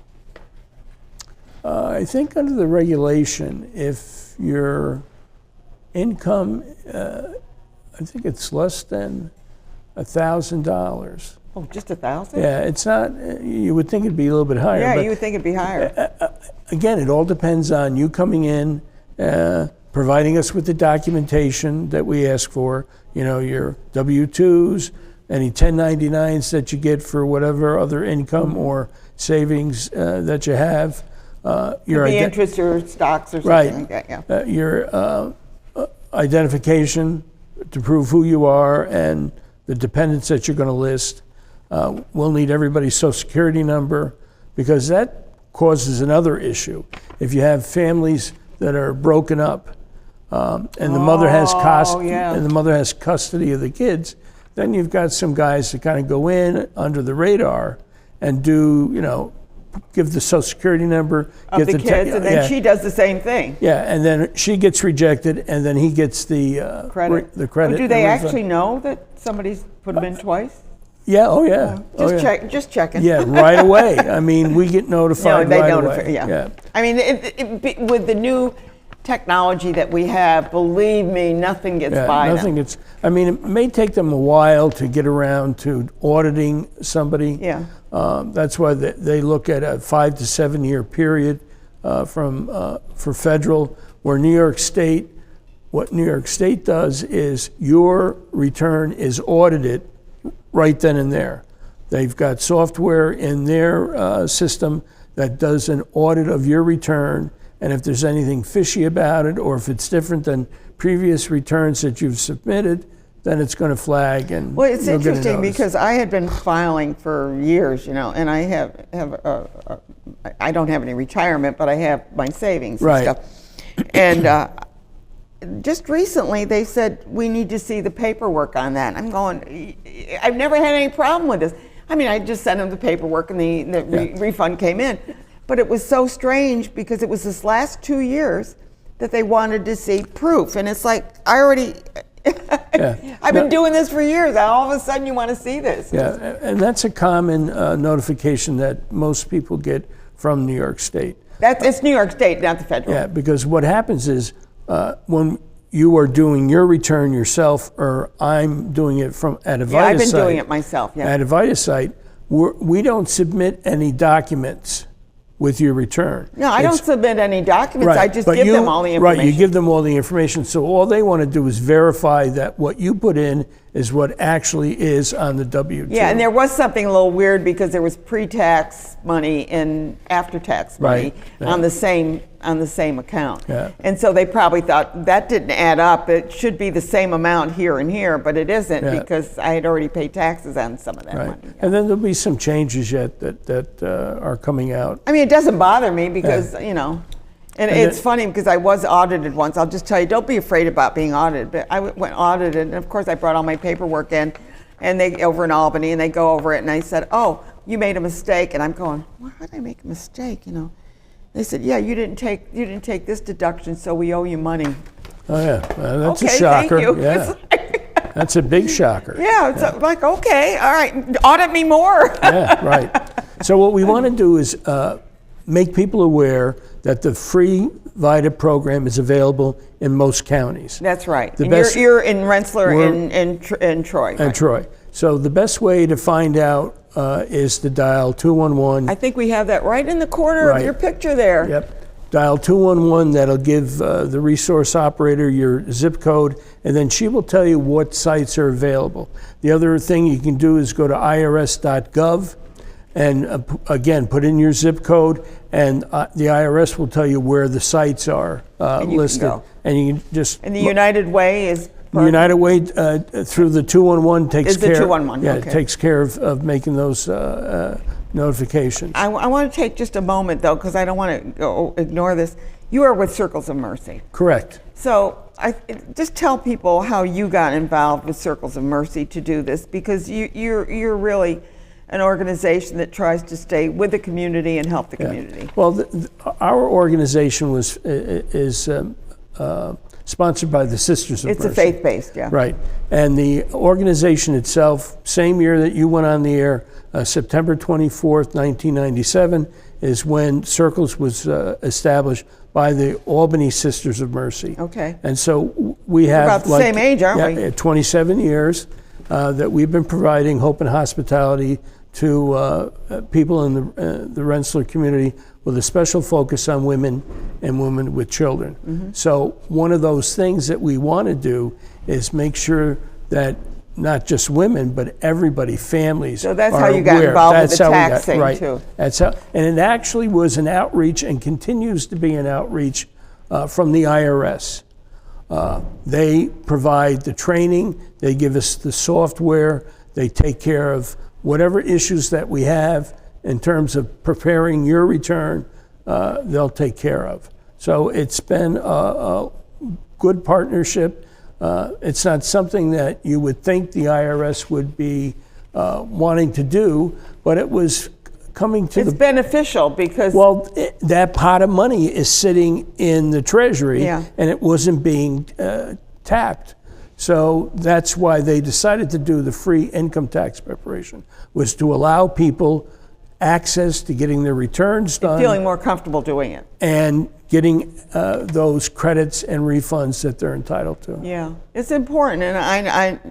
I think under the regulation, if your income, I think it's less than $1,000. Oh, just 1,000? Yeah, it's not. You would think it'd be a little bit higher. Yeah, but you would think it'd be higher. again, it all depends on you coming in, providing us with the documentation that we ask for, your W-2s, any 1099s that you get for whatever other income or savings that you have. Your the interest or stocks or something like that, yeah. Your identification to prove who you are and the dependents that you're going to list. We'll need everybody's social security number, because that causes another issue. If you have families that are broken up and the mother has custody of the kids, then you've got some guys that kind of go in under the radar and do, give the social security number. Of the kids, and then she does the same thing. Yeah, and then she gets rejected, and then he gets the credit. Do they actually know that somebody's put them in twice? Yeah, oh yeah. Just checking. Yeah, right away. I mean, we get notified right away. Yeah. I mean, with the new technology that we have, believe me, nothing gets by them. I mean, it may take them a while to get around to auditing somebody. Yeah. That's why they look at a 5 to 7 year period for federal, where New York State, what New York State does is your return is audited right then and there. They've got software in their system that does an audit of your return, and if there's anything fishy about it, or if it's different than previous returns that you've submitted, then it's going to flag. And well, it's interesting because I had been filing for years, and I have I don't have any retirement, but I have my savings and stuff. And just recently they said we need to see the paperwork on that. I'm going, I've never had any problem with this. I mean, I just sent them the paperwork and the refund came in. But it was so strange because it was this last 2 years that they wanted to see proof. And it's like, I already, I've been doing this for years. All of a sudden you want to see this. Yeah, and that's a common notification that most people get from New York State. It's New York State, not the federal. Yeah, because what happens is when you are doing your return yourself, or I'm doing it at a VITA site. Yeah, I've been doing it myself, yeah. At a VITA site, we don't submit any documents with your return. No, I don't submit any documents. I just give them all the information. Right, you give them all the information. So all they want to do is verify that what you put in is what actually is on the W-2. Yeah, and there was something a little weird because there was pre-tax money and after-tax money on the same account. Yeah. And so they probably thought that didn't add up. It should be the same amount here and here, but it isn't because I had already paid taxes on some of that money. Yeah. And then there'll be some changes yet that are coming out. I mean, it doesn't bother me because, and it's funny because I was audited once. I'll just tell you, don't be afraid about being audited. But I went audited, and of course I brought all my paperwork in, and they over in Albany, and they go over it, and I said, "Oh, you made a mistake," and I'm going, "Well, how did I make a mistake?" They said, "Yeah, you didn't take this deduction, so we owe you money." Oh yeah, that's okay, a shocker. Thank you. Yeah. That's a big shocker. Yeah, it's like, okay, all right, audit me more. Yeah, right. So what we want to do is make people aware that the free VITA program is available in most counties. That's right. And you're in Rensselaer and Troy. And Troy. So the best way to find out is to dial 211. I think we have that right in the corner of your picture there. Yep. Dial 211. That'll give the resource operator your zip code, and then she will tell you what sites are available. The other thing you can do is go to irs.gov and again, put in your zip code, and the IRS will tell you where the sites are listed. And you can just. And the United Way is. United Way through the 211 takes care. Is the 211? Yeah, it takes care of making those notifications. I want to take just a moment though, because I don't want to ignore this. You are with Circles of Mercy. Correct. So just tell people how you got involved with Circles of Mercy to do this, because you're really an organization that tries to stay with the community and help the community. Well, our organization is sponsored by the Sisters of Mercy. It's a faith-based, yeah. Right. And the organization itself, same year that you went on the air, September 24th, 1997, is when Circles was established by the Albany Sisters of Mercy. Okay. And so we have about the same age, aren't we? 27 years that we've been providing hope and hospitality to people in the Rensselaer community with a special focus on women and women with children. So one of those things that we want to do is make sure that not just women, but everybody, families. So that's are how you got aware. involved with That's the how we tax got- thing, right. too. That's how, and it actually was an outreach and continues to be an outreach from the IRS. They provide the training, they give us the software, they take care of whatever issues that we have in terms of preparing your return, they'll take care of. So it's been a good partnership. It's not something that you would think the IRS would be wanting to do, but it was coming to It's beneficial because that pot of money is sitting in the Treasury, Yeah. and it wasn't being tapped. So that's why they decided to do the free income tax preparation, was to allow people access to getting their returns done feeling more comfortable doing it. and getting those credits and refunds that they're entitled to. Yeah, it's important, and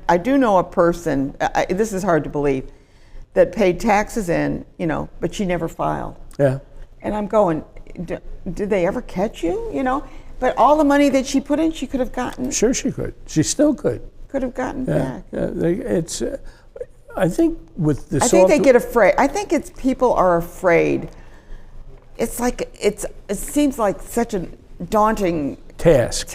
I do know a person. This is hard to believe, that paid taxes in, but she never filed. Yeah. And I'm going, did they ever catch you? But all the money that she put in, she could have gotten. Sure, she could. She still could. Could have gotten Yeah. back. It's. I think with the. I think they get afraid. I think it's people are afraid. It's like it seems like such a daunting task.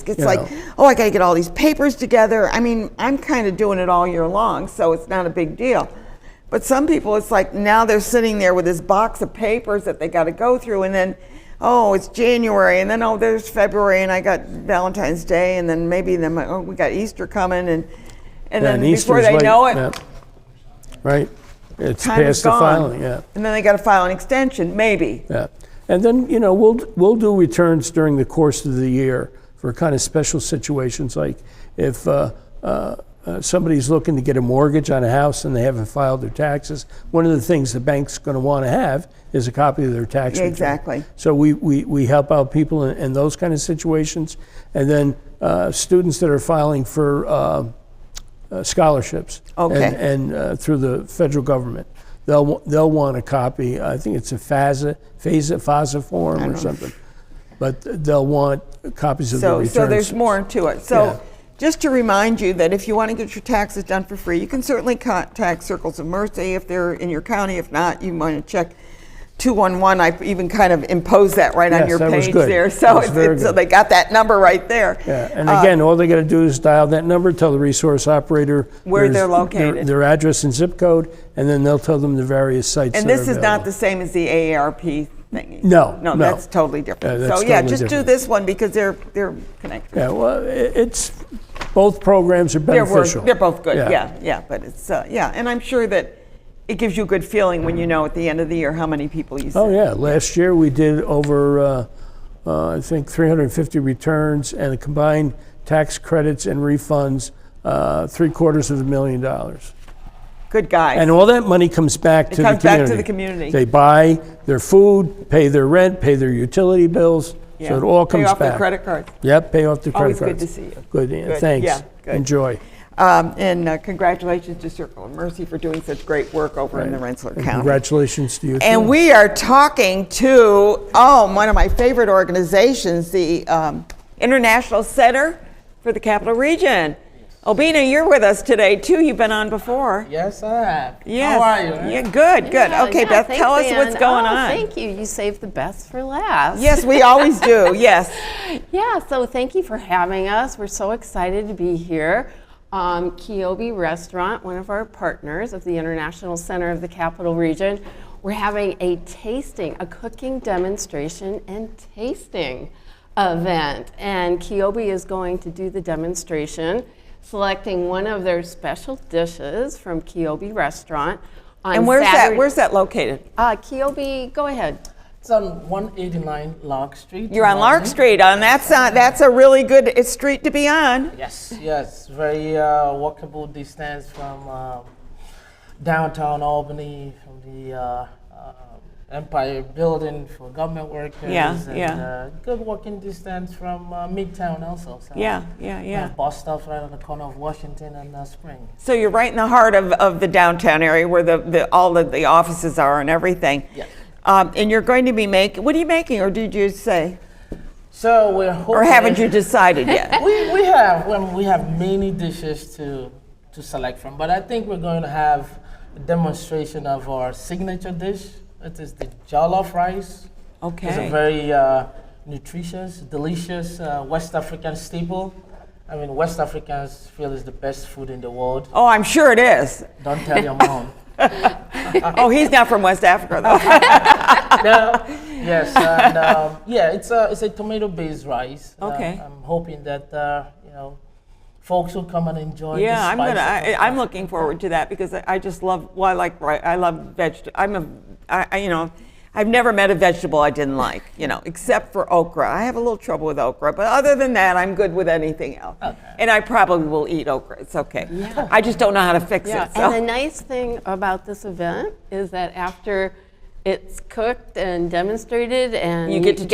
It's You like, know. oh, I got to get all these papers together. I mean, I'm kind of doing it all year long, so it's not a big deal. But some people, it's like now they're sitting there with this box of papers that they got to go through, and then, oh, it's January, and then, oh, there's February, and I got Valentine's Day, and then maybe we got Easter coming, and then before Easter's they late, know it, yeah. Right. It's time is past the gone. filing, yeah. And then they got to file an extension, maybe. Yeah. And then, we'll do returns during the course of the year for kind of special situations, like if somebody's looking to get a mortgage on a house and they haven't filed their taxes, one of the things the bank's going to want to have is a copy of their tax Yeah, return. exactly. So we help out people in those kind of situations. And then students that are filing for scholarships Okay. and through the federal government, they'll want a copy. I think it's a FASA form or something. But they'll want copies of the returns. So there's more to it. So Yeah. just to remind you that if you want to get your taxes done for free, you can certainly contact Circles of Mercy if they're in your county. If not, you want to check 211. I even kind of imposed that right on Yes, your that was page good. there. That So, was very so good. they got that number right there. Yeah, and again, all they got to do is dial that number, tell the resource operator Where they're their- located. their address and zip code, and then they'll tell them the various sites. And that this are is not available. the same as the AARP thing. No, No, no. that's totally different. Yeah, that's so yeah, totally just do different. this one because they're connected. Yeah, well, it's both programs are beneficial. They're both good. Yeah. But it's and I'm sure that it gives you a good feeling when you know at the end of the year how many people you Oh sent. yeah, last year we did over I think 350 returns and combined tax credits and refunds, $750,000. Good guys. And all that money comes back to the comes community. back to the community. They buy their food, pay their rent, pay their utility bills. Yeah. So it all Pay comes off their back. credit cards. Yep, pay off their credit Always cards. good to see you. Good, yeah, Good. thanks. Yeah, good. Enjoy. And congratulations to Circle of Mercy for doing such great work over in the Rensselaer And County. congratulations to you too. And we are talking to, one of my favorite organizations, the International Center for the Capital Region. Obina, you're with us today too. You've been on before. Yes, I have. Yes. How are you? Yeah, good. Okay, Beth, thanks, tell us Ann. what's going on. Thank you. You saved the best for last. Yes, we always do. Yes. Yeah, so thank you for having us. We're so excited to be here. Keobi Restaurant, one of our partners of the International Center of the Capital Region, we're having a cooking demonstration and tasting event. And Keobi is going to do the demonstration, selecting one of their special dishes from Keobi Restaurant. And where's that located? Keobi, go ahead. It's on 189 Lark Street. You're on Lark Street. That's a really good street to be on. Yes, very walkable distance from downtown Albany, from the Empire Building for government workers. Yeah, and, yeah. Good walking distance from Midtown also. So, Yeah. bus stops right on the corner of Washington and Spring. So you're right in the heart of the downtown area where all of the offices are and everything. Yes. And you're going to be making, what are you making, or did you say? So we're hoping. Or haven't you decided yet? we have many dishes to select from, but I think we're going to have a demonstration of our signature dish. It is the jollof rice. Okay. It's a very nutritious, delicious West African staple. I mean, West Africans feel it's the best food in the world. Oh, I'm sure it is. Don't tell your mom. Oh, he's not from West Africa, though. No. Yes, and it's a tomato-based rice. Okay. I'm hoping that folks will come and enjoy. Yeah, the I'm looking forward to that because I just love. Well, I love vegetables. I've never met a vegetable I didn't like. Except for okra. I have a little trouble with okra, but other than that, I'm good with anything else. Okay. And I probably will eat okra. It's okay. Yeah. I just don't know how to fix it. So. And the nice thing about this event is that after it's cooked and demonstrated, and you get to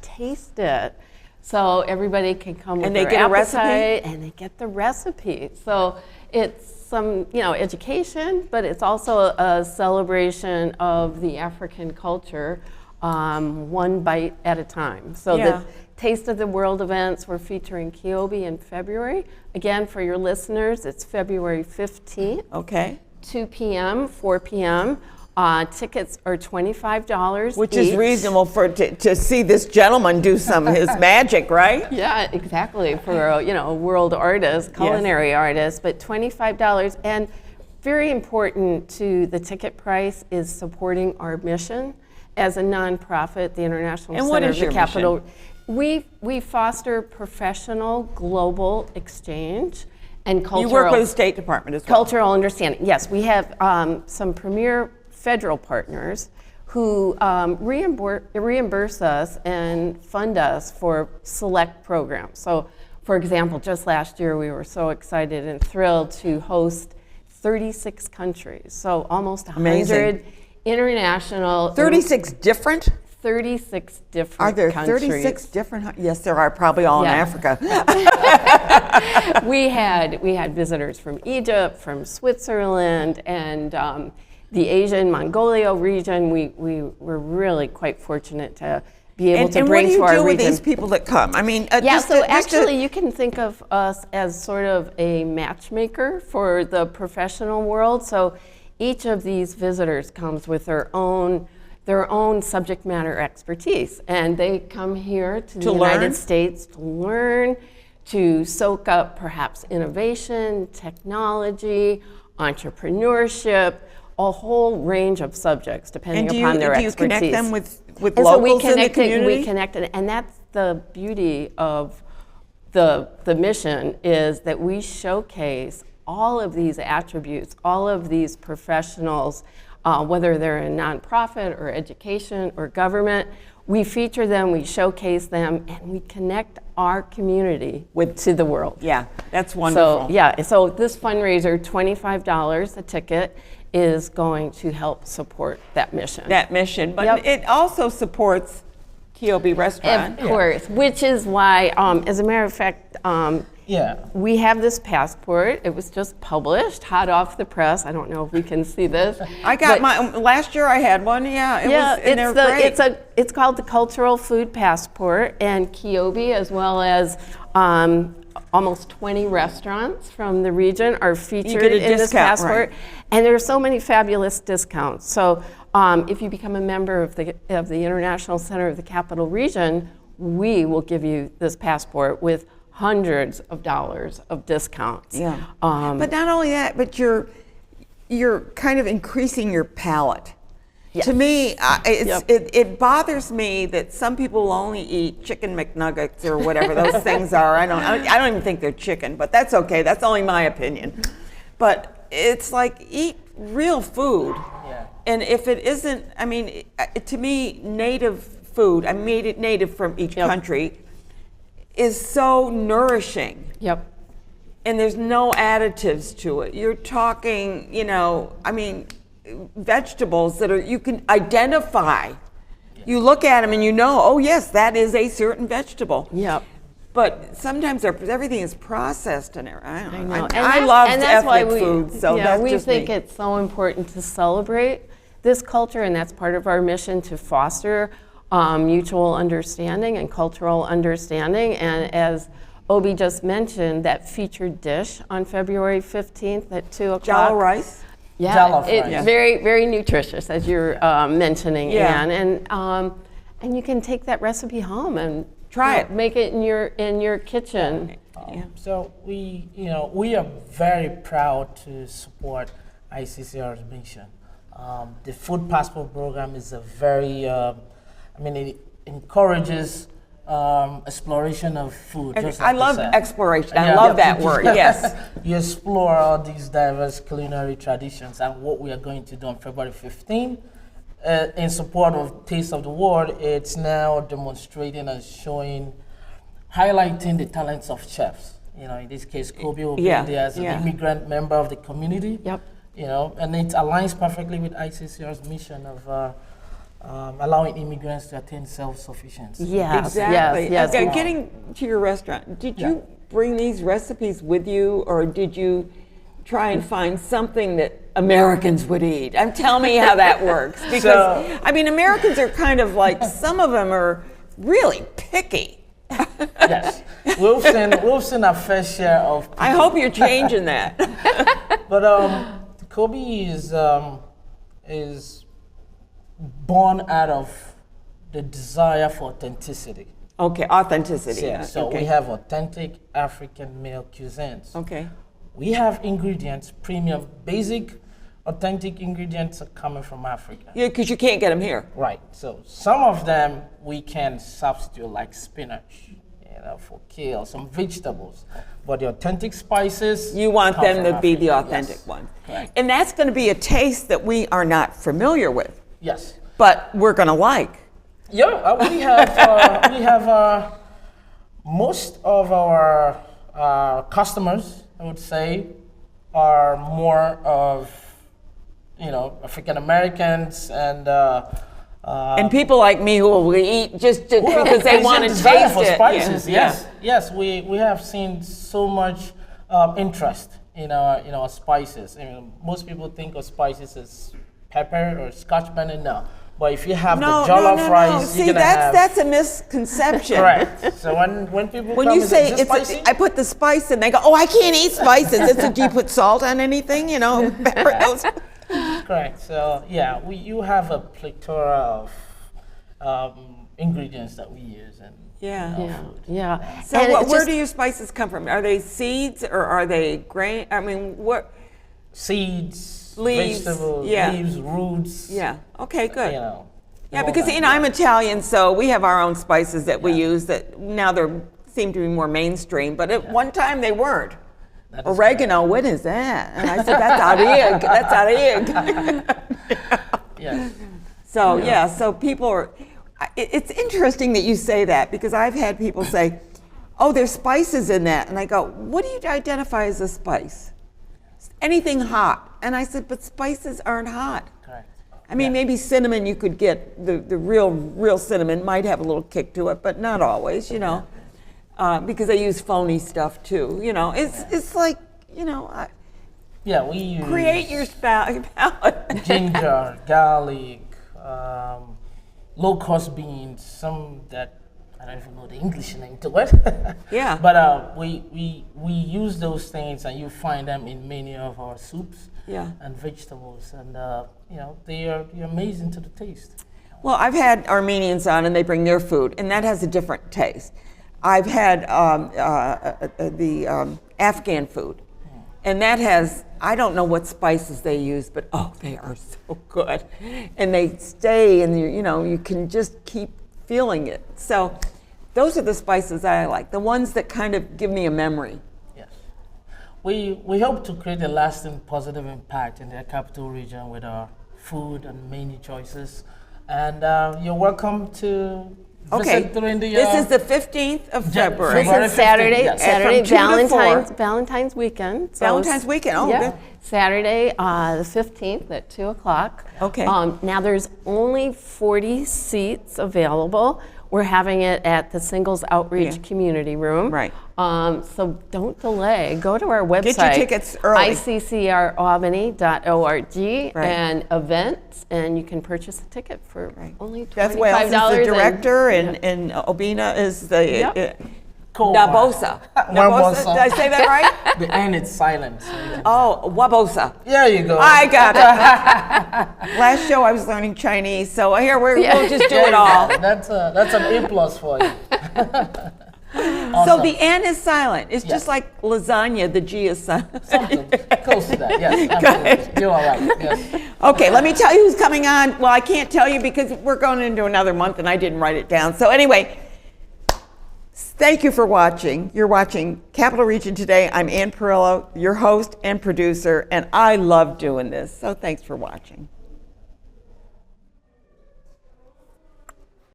taste it. So everybody can come with they their get a appetite, recipe? and they get the recipe. So it's some, education, but it's also a celebration of the African culture, one bite at a time. So the Taste of the World events, we're featuring Kiobe in February. Again, for your listeners, it's February 15th. Okay. 2 p.m., 4 p.m. Tickets are $25 Which each. is reasonable to see this gentleman do his magic, right? Yeah, exactly, for a world artist, culinary artist, but $25. And very important to the ticket price is supporting our mission as a nonprofit, the International And what Center is of the your Capital. We foster professional global exchange and cultural. You work with the State Department as well. Cultural understanding. Yes, we have some premier federal partners who reimburse us and fund us for select programs. So, for example, just last year we were so excited and thrilled to host 36 countries. So almost 100 Amazing. International. 36 different? 36 different Are there countries. 36 different? Yes, there are, probably all in Africa. we had visitors from Egypt, from Switzerland, and the Asian Mongolia region. We were really quite fortunate to be able to bring to our region. And what do you do with these people that come? I mean, actually, you can think of us as sort of a matchmaker for the professional world. So each of these visitors comes with their own subject matter expertise, and they come here to the United States to learn, to soak up perhaps innovation, technology, entrepreneurship, a whole range of subjects depending upon their expertise. Do you connect them with and locals so in the community? We connected, and that's the beauty of the mission, is that we showcase all of these attributes, all of these professionals, whether they're in nonprofit or education or government. We feature them, we showcase them, and we connect our community to the world. Yeah, that's wonderful. So this fundraiser, $25 a ticket, is going to help support that mission. But it also supports Kiobe Restaurant. Of course, which is why, as a matter of fact, we have this passport. It was just published, hot off the press. I don't know if we can see this. I got last year I had one, it's called the Cultural Food Passport, and Kiobe, as well as almost 20 restaurants from the region are featured in this passport. Right. And there are so many fabulous discounts. So if you become a member of the International Center of the Capital Region, we will give you this passport with hundreds of dollars of discounts. Yeah. But not only that, but you're kind of increasing your palate. Yes. To me, it bothers me that some people only eat chicken McNuggets or whatever those things are. I don't even think they're chicken, but that's okay. That's only my opinion. But it's like, eat real food. Yeah. And if it isn't, I mean, to me, native food, I made it native from each country, is so nourishing. Yep. And there's no additives to it. You're talking, I mean, vegetables that are you can identify. You look at them and you know, oh yes, that is a certain vegetable. Yep. But sometimes everything is processed and I don't know. And I that's- love and that's why ethnic food, so yeah, that's we just think me. it's so important to celebrate this culture, and that's part of our mission to foster mutual understanding and cultural understanding. And as Obi just mentioned, that featured dish on February 15th at 2 o'clock. Jollof rice. Yeah, Jollof it's rice. very, very nutritious, as you're mentioning, Yeah. Anne. And you can take that recipe home and Try it. Make it in your kitchen. So we are very proud to support ICCR's mission. The Food Passport program is a very, it encourages exploration of food. just I like you love said. exploration. I Yeah. love that word. Yes. You explore all these diverse culinary traditions, and what we are going to do on February 15th. In support of Taste of the World, it's now demonstrating and showing, highlighting the talents of chefs. In this case, Kobe will be there as an immigrant member of the community. Yep. And it aligns perfectly with ICCR's mission of allowing immigrants to attain self-sufficiency. Yes, Exactly. yes, Okay, yes. getting to your restaurant, did you bring these recipes with you, or did you try and find something that Americans would eat? Tell me how that works, because Americans are kind of like, some of them are really picky. Yes, we've seen a fair share of. I hope you're changing that. But Kobe is born out of the desire for authenticity. Okay, authenticity. Yeah, so okay. we have authentic African meal cuisines. Okay. We have ingredients, premium, basic, authentic ingredients are coming from Africa. Yeah, because you can't get them here. Right. So some of them we can substitute, like spinach, for kale, some vegetables. But the authentic spices, you want come them from to be the Africa. authentic Yes. ones. Correct. And that's going to be a taste that we are not familiar with, Yes. but we're going to like. Yeah, we have most of our customers, I would say, are more of African Americans and people like me who will eat just because they want to desire taste for it. spices. Yeah. Yes, we have seen so much interest in our spices. Most people think of spices as pepper or Scotch bonnet. No, but if you have the jollof rice, See, you're gonna have. that's a misconception. Correct. So when people When come you and say "Is this spicy?" I put the spice in, they go, "Oh, I can't eat spices." Do you put salt on anything? Pepper, those. Correct. So yeah, you have a plethora of ingredients that we use and Yeah. So And where do your spices come from? Are they seeds or are they grain? What? Seeds, Leaves, vegetables, yeah. leaves, roots. Yeah. Okay. Good. Yeah, Yeah, all because that. I'm Italian, so we have our own spices that we use that now they seem to be more mainstream, but at one time they weren't. Oregano, what is that? And I said, that's arig. That's arig. Yeah. So so people are. It's interesting that you say that, because I've had people say, "Oh, there's spices in that," and I go, "What do you identify as a spice?" Anything hot, and I said, "But spices aren't hot." Correct. Maybe cinnamon, you could get the real cinnamon might have a little kick to it, but not always, because they use phony stuff too. It's like, Yeah, we use create your palate. ginger, garlic, low-cost beans, some that I don't even know the English name to it. Yeah. But we use those things, and you find them in many of our soups and vegetables, and they're amazing to the taste. Well, I've had Armenians on, and they bring their food, and that has a different taste. I've had the Afghan food, and that has, I don't know what spices they use, but they are so good. And they stay, and you can just keep feeling it. So those are the spices that I like, the ones that kind of give me a memory. Yes. We hope to create a lasting positive impact in the capital region with our food and menu choices. And you're welcome to Okay, visit during the. this is the 15th of February. This is Saturday, yes. Saturday, From 2 to 4. Valentine's weekend. So Valentine's weekend, oh, yeah. good. Saturday, the 15th at 2 o'clock. Okay. Now there's only 40 seats available. We're having it at the Singles Outreach Yeah. Community Room. Right. So don't delay. Go to our website. Get your tickets early. iccralbany.org Right. and events, and you can purchase a ticket for only $25. Beth Wales is the and- director, and Obina is the Yep. Nabosa. Nabosa. Did I say that right? The N is silent. Oh, Wabosa. There you go. I got it. Last show I was learning Chinese, so here we'll just do it all. That's an A+ for you. So the N is silent. It's just like lasagna, the G is silent. Something close to that. Yes, absolutely. You are right. Yes. Okay, let me tell you who's coming on. Well, I can't tell you because we're going into another month and I didn't write it down. So anyway, thank you for watching. You're watching Capital Region Today. I'm Ann Perillo, your host and producer, and I love doing this. So thanks for watching.